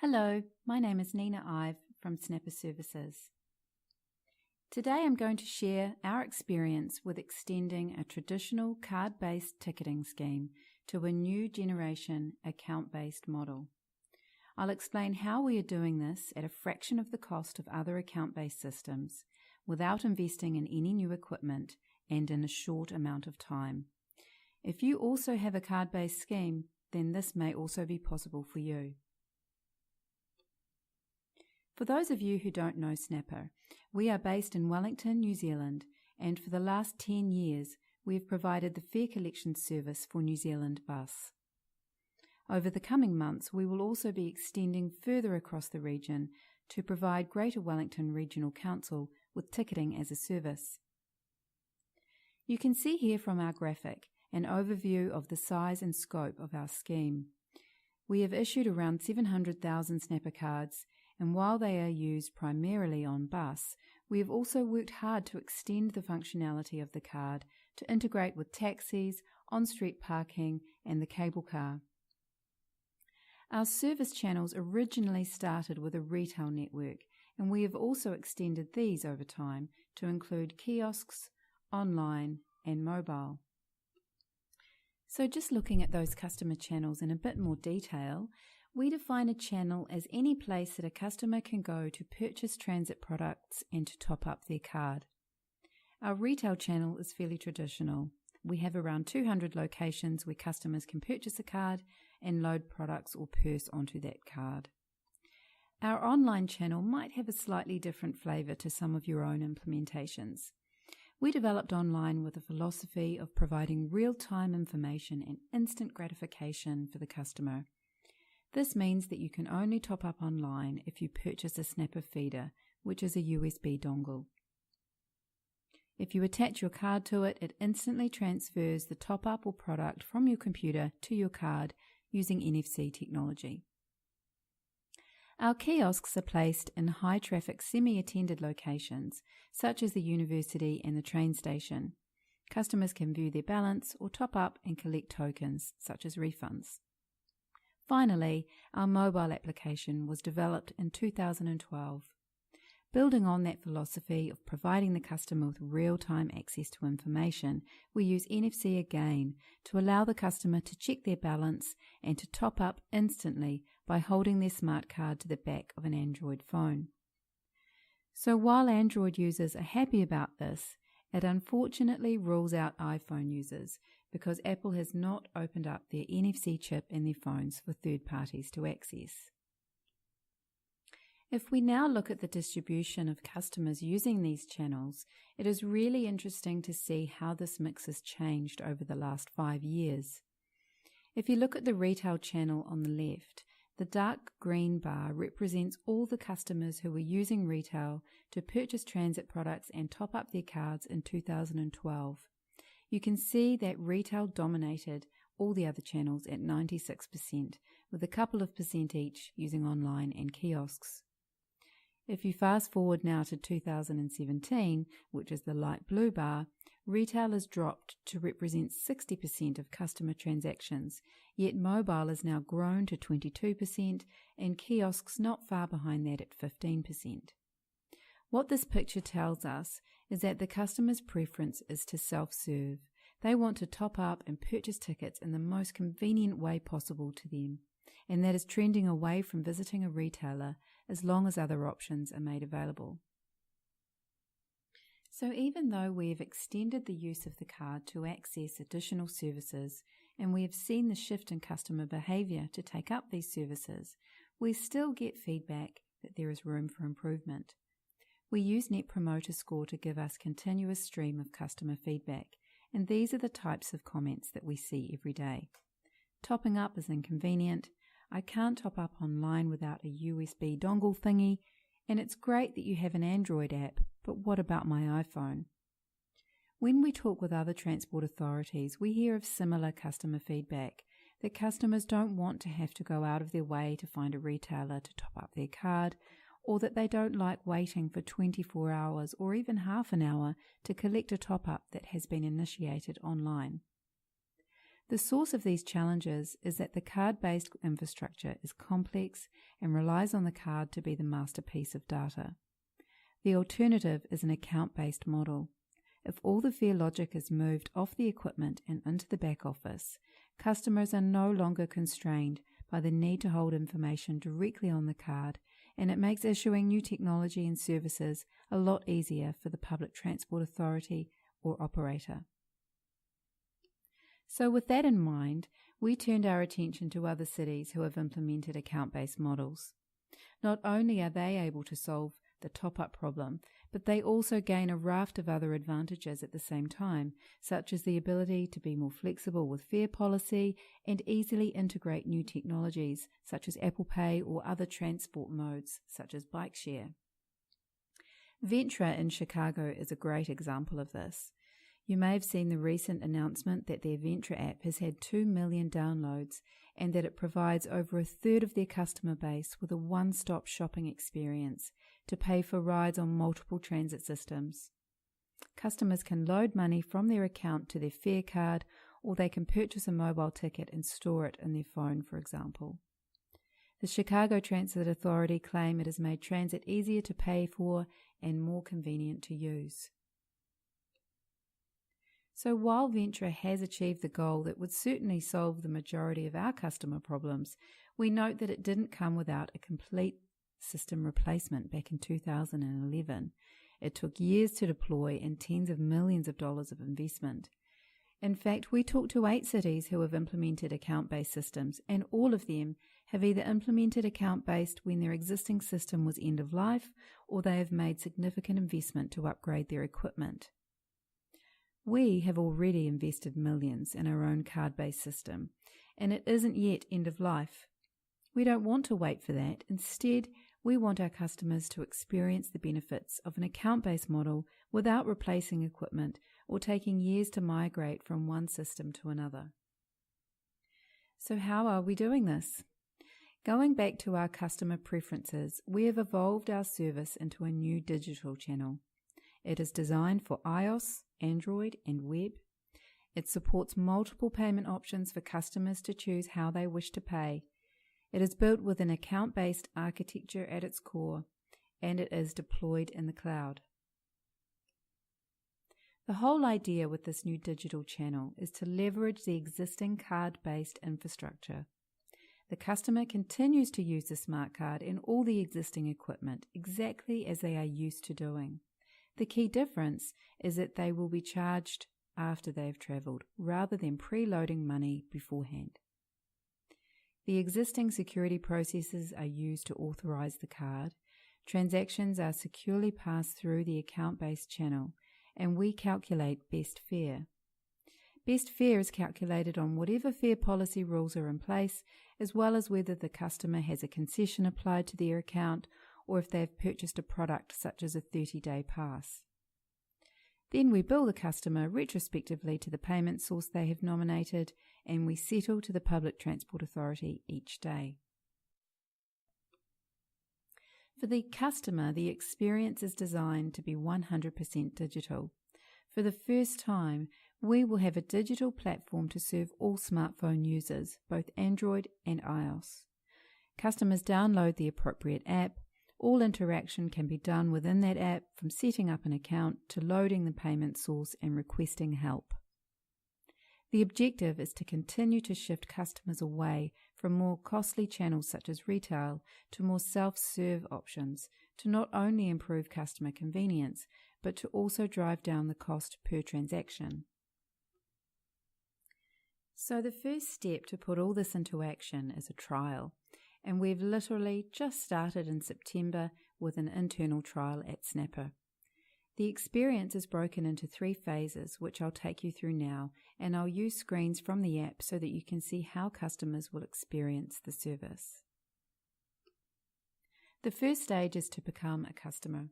Hello, my name is Nina Ive from Snapper Services. Today I'm going to share our experience with extending a traditional card-based ticketing scheme to a new generation account-based model. I'll explain how we are doing this at a fraction of the cost of other account-based systems without investing in any new equipment and in a short amount of time. If you also have a card-based scheme, then this may also be possible for you. For those of you who don't know Snapper, we are based in Wellington, New Zealand, and for the last 10 years we have provided the fare collection service for New Zealand Bus. Over the coming months we will also be extending further across the region to provide Greater Wellington Regional Council with ticketing as a service. You can see here from our graphic an overview of the size and scope of our scheme. We have issued around 700,000 Snapper cards, and while they are used primarily on bus, we have also worked hard to extend the functionality of the card to integrate with taxis, on-street parking and the cable car. Our service channels originally started with a retail network, and we have also extended these over time to include kiosks, online and mobile. So just looking at those customer channels in a bit more detail, we define a channel as any place that a customer can go to purchase transit products and to top up their card. Our retail channel is fairly traditional. We have around 200 locations where customers can purchase a card and load products or purse onto that card. Our online channel might have a slightly different flavour to some of your own implementations. We developed online with a philosophy of providing real-time information and instant gratification for the customer. This means that you can only top up online if you purchase a Snapper feeder, which is a USB dongle. If you attach your card to it, it instantly transfers the top-up or product from your computer to your card using NFC technology. Our kiosks are placed in high-traffic semi-attended locations, such as the university and the train station. Customers can view their balance or top up and collect tokens, such as refunds. Finally, our mobile application was developed in 2012. Building on that philosophy of providing the customer with real-time access to information, we use NFC again to allow the customer to check their balance and to top up instantly by holding their smart card to the back of an Android phone. So while Android users are happy about this, it unfortunately rules out iPhone users because Apple has not opened up their NFC chip in their phones for third parties to access. If we now look at the distribution of customers using these channels, it is really interesting to see how this mix has changed over the last 5 years. If you look at the retail channel on the left, the dark green bar represents all the customers who were using retail to purchase transit products and top up their cards in 2012. You can see that retail dominated all the other channels at 96%, with a couple of percent each using online and kiosks. If you fast forward now to 2017, which is the light blue bar, retail has dropped to represent 60% of customer transactions, yet mobile has now grown to 22% and kiosks not far behind that at 15%. What this picture tells us is that the customer's preference is to self-serve. They want to top up and purchase tickets in the most convenient way possible to them, and that is trending away from visiting a retailer as long as other options are made available. So even though we have extended the use of the card to access additional services, and we have seen the shift in customer behaviour to take up these services, we still get feedback that there is room for improvement. We use Net Promoter Score to give us continuous stream of customer feedback, and these are the types of comments that we see every day. Topping up is inconvenient. I can't top up online without a USB dongle thingy, and it's great that you have an Android app, but what about my iPhone? When we talk with other transport authorities, we hear of similar customer feedback, that customers don't want to have to go out of their way to find a retailer to top up their card, or that they don't like waiting for 24 hours or even half an hour to collect a top-up that has been initiated online. The source of these challenges is that the card-based infrastructure is complex and relies on the card to be the masterpiece of data. The alternative is an account-based model. If all the fare logic is moved off the equipment and into the back office, customers are no longer constrained by the need to hold information directly on the card, and it makes issuing new technology and services a lot easier for the public transport authority or operator. So with that in mind, we turned our attention to other cities who have implemented account-based models. Not only are they able to solve the top-up problem, but they also gain a raft of other advantages at the same time, such as the ability to be more flexible with fare policy and easily integrate new technologies such as Apple Pay or other transport modes such as bike share. Ventra in Chicago is a great example of this. You may have seen the recent announcement that their Ventra app has had 2 million downloads and that it provides over a third of their customer base with a one-stop shopping experience to pay for rides on multiple transit systems. Customers can load money from their account to their fare card, or they can purchase a mobile ticket and store it in their phone, for example. The Chicago Transit Authority claim it has made transit easier to pay for and more convenient to use. So while Ventra has achieved the goal that would certainly solve the majority of our customer problems, we note that it didn't come without a complete system replacement back in 2011. It took years to deploy and tens of millions of dollars of investment. In fact, we talked to 8 cities who have implemented account-based systems, and all of them have either implemented account-based when their existing system was end of life, or they have made significant investment to upgrade their equipment. We have already invested millions in our own card-based system, and it isn't yet end of life. We don't want to wait for that. Instead, we want our customers to experience the benefits of an account-based model without replacing equipment or taking years to migrate from one system to another. So how are we doing this? Going back to our customer preferences, we have evolved our service into a new digital channel. It is designed for iOS, Android, and web. It supports multiple payment options for customers to choose how they wish to pay. It is built with an account-based architecture at its core, and it is deployed in the cloud. The whole idea with this new digital channel is to leverage the existing card-based infrastructure. The customer continues to use the smart card and all the existing equipment exactly as they are used to doing. The key difference is that they will be charged after they've travelled, rather than preloading money beforehand. The existing security processes are used to authorise the card. Transactions are securely passed through the account-based channel, and we calculate best fare. Best fare is calculated on whatever fare policy rules are in place, as well as whether the customer has a concession applied to their account or if they have purchased a product such as a 30-day pass. Then we bill the customer retrospectively to the payment source they have nominated, and we settle to the Public Transport Authority each day. For the customer, the experience is designed to be 100% digital. For the first time, we will have a digital platform to serve all smartphone users, both Android and iOS. Customers download the appropriate app. All interaction can be done within that app, from setting up an account to loading the payment source and requesting help. The objective is to continue to shift customers away from more costly channels such as retail to more self-serve options to not only improve customer convenience, but to also drive down the cost per transaction. So the first step to put all this into action is a trial. And we've literally just started in September with an internal trial at Snapper. The experience is broken into 3 phases, which I'll take you through now, and I'll use screens from the app so that you can see how customers will experience the service. The first stage is to become a customer.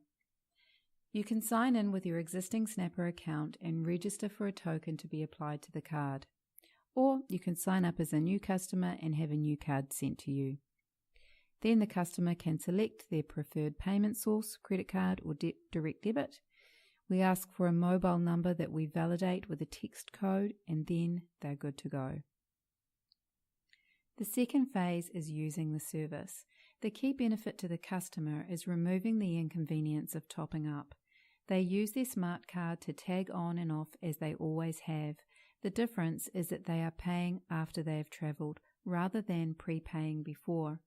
You can sign in with your existing Snapper account and register for a token to be applied to the card. Or you can sign up as a new customer and have a new card sent to you. Then the customer can select their preferred payment source, credit card or direct debit. We ask for a mobile number that we validate with a text code, and then they're good to go. The second phase is using the service. The key benefit to the customer is removing the inconvenience of topping up. They use their smart card to tag on and off as they always have. The difference is that they are paying after they have travelled rather than prepaying before.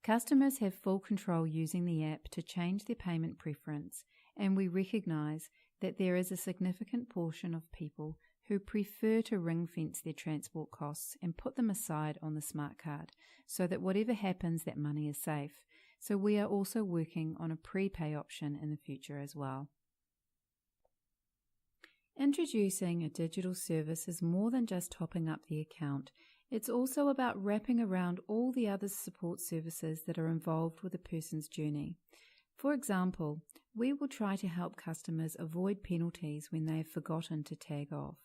Customers have full control using the app to change their payment preference, and we recognise that there is a significant portion of people who prefer to ring-fence their transport costs and put them aside on the smart card so that whatever happens, that money is safe. So we are also working on a prepay option in the future as well. Introducing a digital service is more than just topping up the account. It's also about wrapping around all the other support services that are involved with a person's journey. For example, we will try to help customers avoid penalties when they have forgotten to tag off.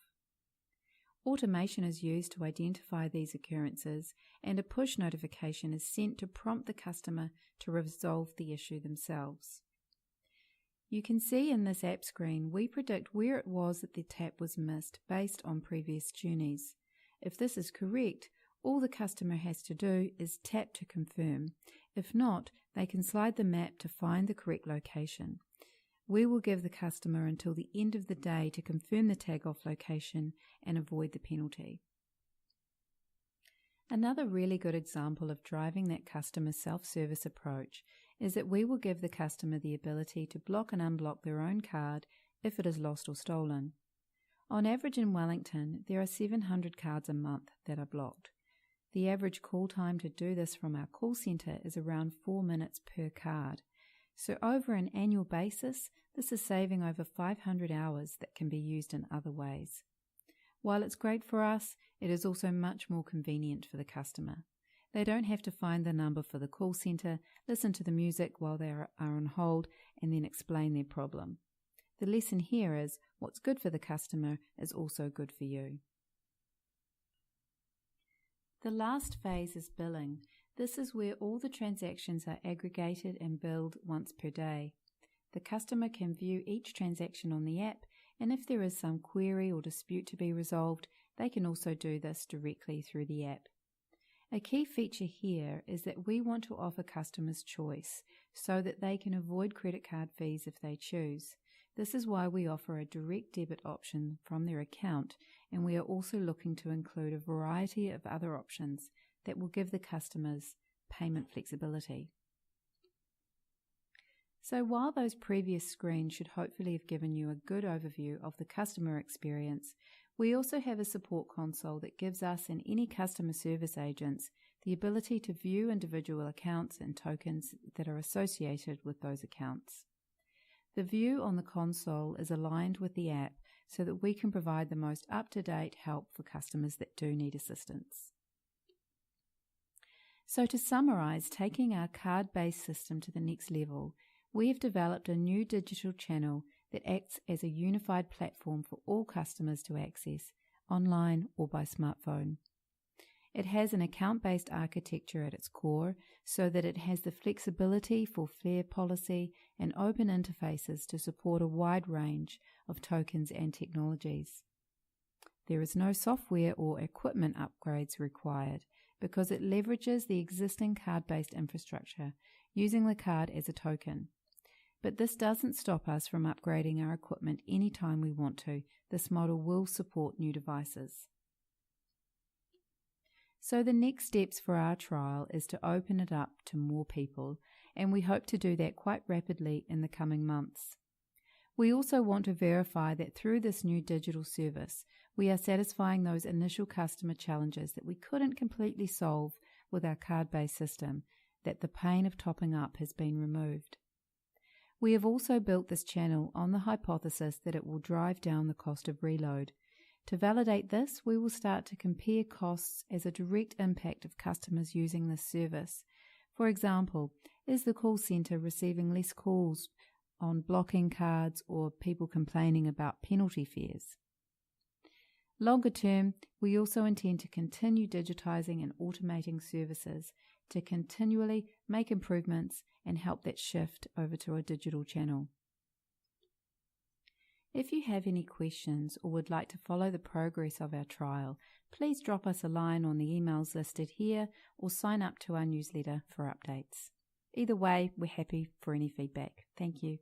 Automation is used to identify these occurrences, and a push notification is sent to prompt the customer to resolve the issue themselves. You can see in this app screen we predict where it was that the tap was missed based on previous journeys. If this is correct, all the customer has to do is tap to confirm. If not, they can slide the map to find the correct location. We will give the customer until the end of the day to confirm the tag-off location and avoid the penalty. Another really good example of driving that customer self-service approach is that we will give the customer the ability to block and unblock their own card if it is lost or stolen. On average in Wellington, there are 700 cards a month that are blocked. The average call time to do this from our call centre is around 4 minutes per card. So over an annual basis, this is saving over 500 hours that can be used in other ways. While it's great for us, it is also much more convenient for the customer. They don't have to find the number for the call centre, listen to the music while they are on hold, and then explain their problem. The lesson here is what's good for the customer is also good for you. The last phase is billing. This is where all the transactions are aggregated and billed once per day. The customer can view each transaction on the app, and if there is some query or dispute to be resolved, they can also do this directly through the app. A key feature here is that we want to offer customers choice so that they can avoid credit card fees if they choose. This is why we offer a direct debit option from their account, and we are also looking to include a variety of other options that will give the customers payment flexibility. So while those previous screens should hopefully have given you a good overview of the customer experience, we also have a support console that gives us and any customer service agents the ability to view individual accounts and tokens that are associated with those accounts. The view on the console is aligned with the app so that we can provide the most up-to-date help for customers that do need assistance. So to summarize, taking our card-based system to the next level, we have developed a new digital channel that acts as a unified platform for all customers to access, online or by smartphone. It has an account-based architecture at its core so that it has the flexibility for fair policy and open interfaces to support a wide range of tokens and technologies. There is no software or equipment upgrades required because it leverages the existing card-based infrastructure, using the card as a token. But this doesn't stop us from upgrading our equipment anytime we want to. This model will support new devices. So the next steps for our trial is to open it up to more people, and we hope to do that quite rapidly in the coming months. We also want to verify that through this new digital service, we are satisfying those initial customer challenges that we couldn't completely solve with our card-based system, that the pain of topping up has been removed. We have also built this channel on the hypothesis that it will drive down the cost of reload. To validate this, we will start to compare costs as a direct impact of customers using this service. For example, is the call centre receiving less calls on blocking cards or people complaining about penalty fares? Longer term, we also intend to continue digitising and automating services to continually make improvements and help that shift over to a digital channel. If you have any questions or would like to follow the progress of our trial, please drop us a line on the emails listed here or sign up to our newsletter for updates. Either way, we're happy for any feedback. Thank you.